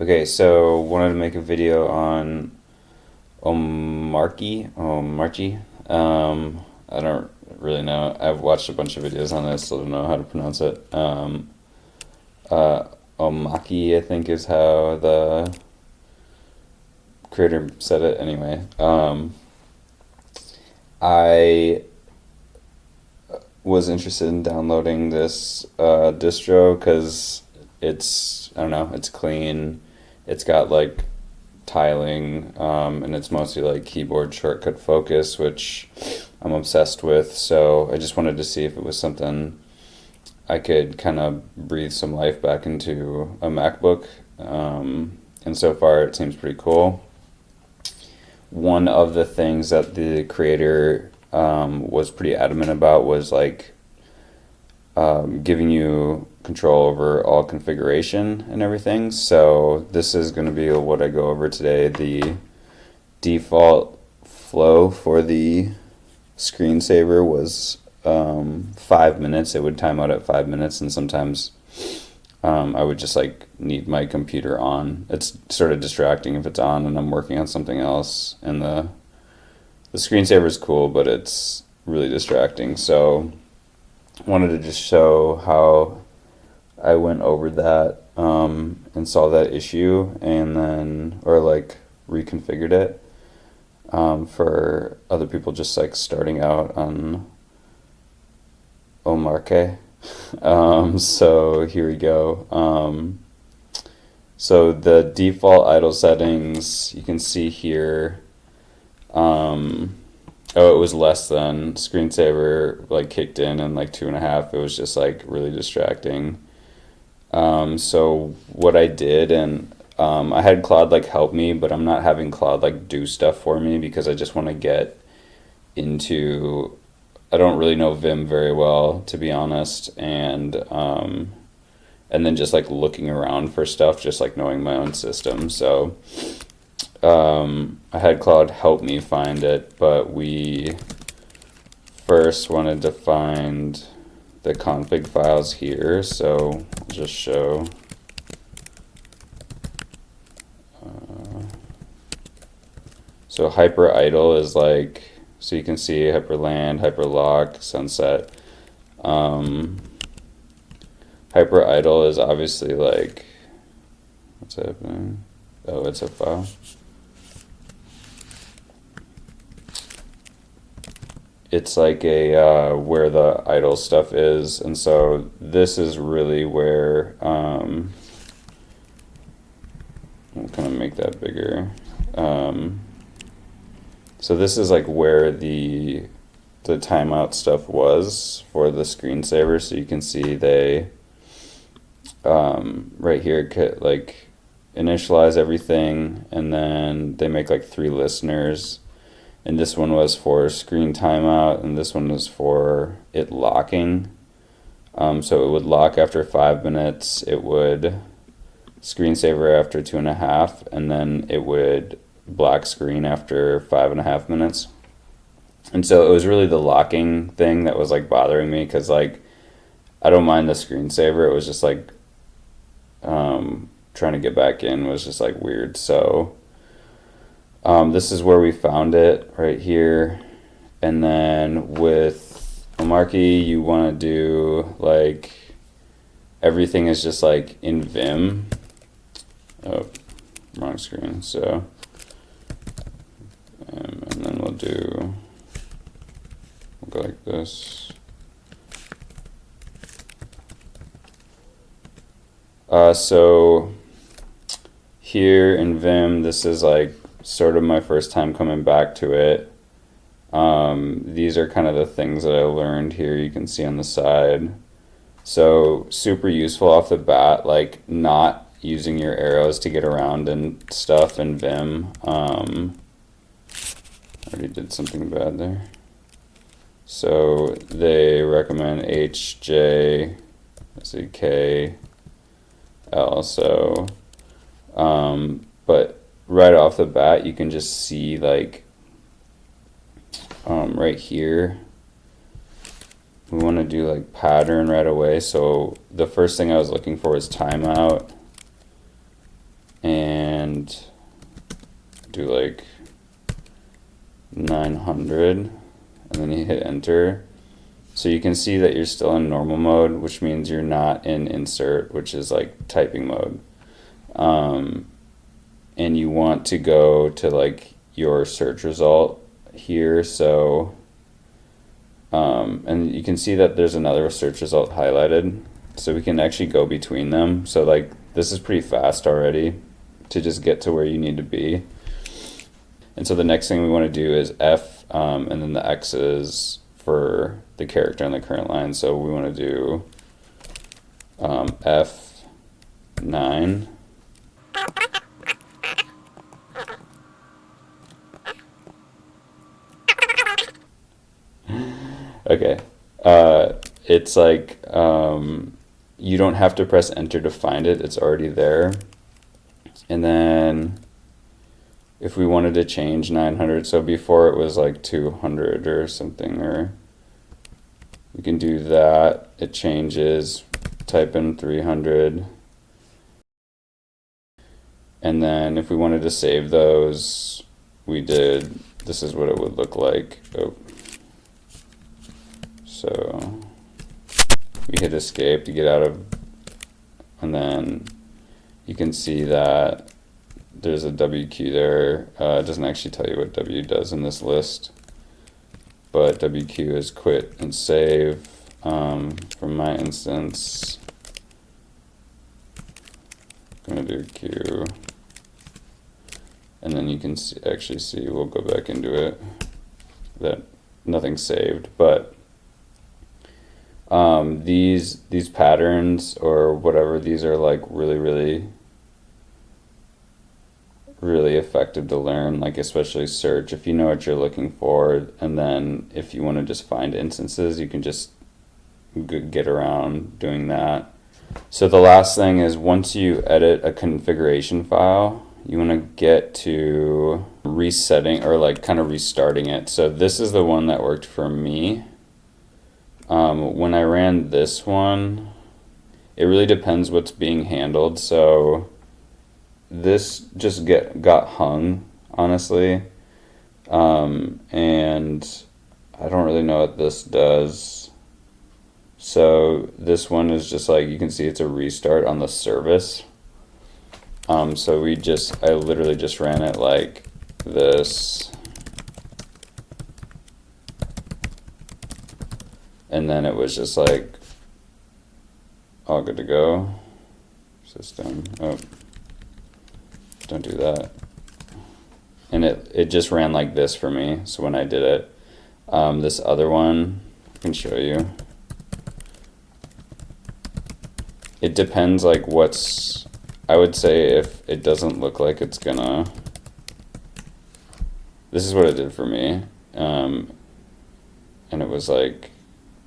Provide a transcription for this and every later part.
Okay, so wanted to make a video on omarchy. I don't really know. I've watched a bunch of videos on this, so I don't know how to pronounce it. Uh, Omaki, I think, is how the creator said it. Anyway, I was interested in downloading this distro because I don't know, it's clean. It's got like tiling, and it's mostly like keyboard shortcut focus, which I'm obsessed with. So I just wanted to see if it was something I could kind of breathe some life back into a MacBook. And so far, it seems pretty cool. One of the things that the creator was pretty adamant about was like giving you control over all configuration and everything. So this is going to be what I go over today. The default flow for the screensaver was 5 minutes. It would time out at 5 minutes, and sometimes I would just like need my computer on. It's sort of distracting if it's on and I'm working on something else. And the screensaver is cool, but it's really distracting. So wanted to just show how I went over that and saw that issue, and then or like reconfigured it for other people just like starting out on omarchy. So here we go. So the default idle settings you can see here. Oh, it was less than screensaver, like kicked in like 2.5. It was just like really distracting. So what I did, and I had Claude like help me, but I'm not having Claude like do stuff for me because I just want to get into. I don't really know Vim very well, to be honest, and then just like looking around for stuff, just like knowing my own system. So I had Claude help me find it, but we first wanted to find the config files here. So I'll just show. So hyper idle is like, so you can see hyperland, hyperlock, sunset. Hyper idle is obviously like, what's happening? Oh, it's a file. It's like a where the idle stuff is, and so this is really where I'm gonna make that bigger. So this is like where the timeout stuff was for the screensaver. So you can see they right here could like initialize everything, and then they make like 3 listeners. And this one was for screen timeout, and this one was for it locking. So it would lock after 5 minutes, it would screensaver after 2.5, and then it would black screen after 5.5 minutes. And so it was really the locking thing that was like bothering me, because like I don't mind the screensaver. It was just like trying to get back in was just like weird. So this is where we found it right here. And then with omarchy, you want to do like everything is just like in Vim. Oh, wrong screen. So and then we'll go like this. So here in Vim, this is like sort of my first time coming back to it. These are kind of the things that I learned here. You can see on the side. So super useful off the bat, like not using your arrows to get around and stuff in Vim. I already did something bad there. So they recommend H, J, let's see, K, L. So, but right off the bat, you can just see like right here, we want to do like pattern right away. So the first thing I was looking for is timeout, and and do like 900, and then you hit enter. So you can see that you're still in normal mode, which means you're not in insert, which is like typing mode. And you want to go to like your search result here. So, and you can see that there's another search result highlighted. So we can actually go between them. So like this is pretty fast already to just get to where you need to be. And so the next thing we want to do is F, and then the X's for the character on the current line. So we want to do F9. Okay. It's like you don't have to press enter to find it. It's already there. And then if we wanted to change 900, so before it was like 200 or something, or we can do that. It changes, type in 300. And then if we wanted to save those, this is what it would look like. Oh. So we hit escape to get out of, and then you can see that there's a WQ there. It doesn't actually tell you what W does in this list, but WQ is quit and save. From my instance, I'm gonna do Q, and then you can actually see, we'll go back into it, that nothing's saved, but these patterns or whatever, these are like really effective to learn, like especially search, if you know what you're looking for. And then if you want to just find instances, you can just get around doing that. So the last thing is, once you edit a configuration file, you want to get to resetting or like kind of restarting it. So this is the one that worked for me. When I ran this one, it really depends what's being handled. So this just got hung, honestly. And I don't really know what this does. So this one is just like, you can see it's a restart on the service. So I literally just ran it like this. And then it was just like all good to go. System, oh, don't do that. And it just ran like this for me. So when I did it, this other one, I can show you. It depends like I would say if it doesn't look like it's gonna, this is what it did for me. And it was like,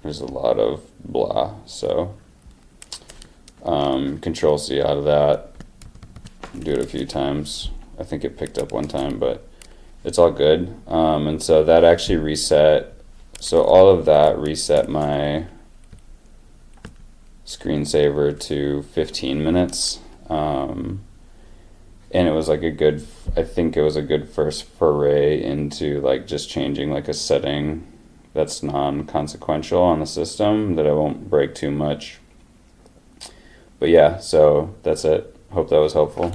there's a lot of blah, so Control C out of that, do it a few times. I think it picked up one time, but it's all good. And so that actually reset, so all of that reset my screensaver to 15 minutes. And it was like I think it was a good first foray into like just changing like a setting that's non-consequential on the system that I won't break too much. But yeah, so that's it. Hope that was helpful.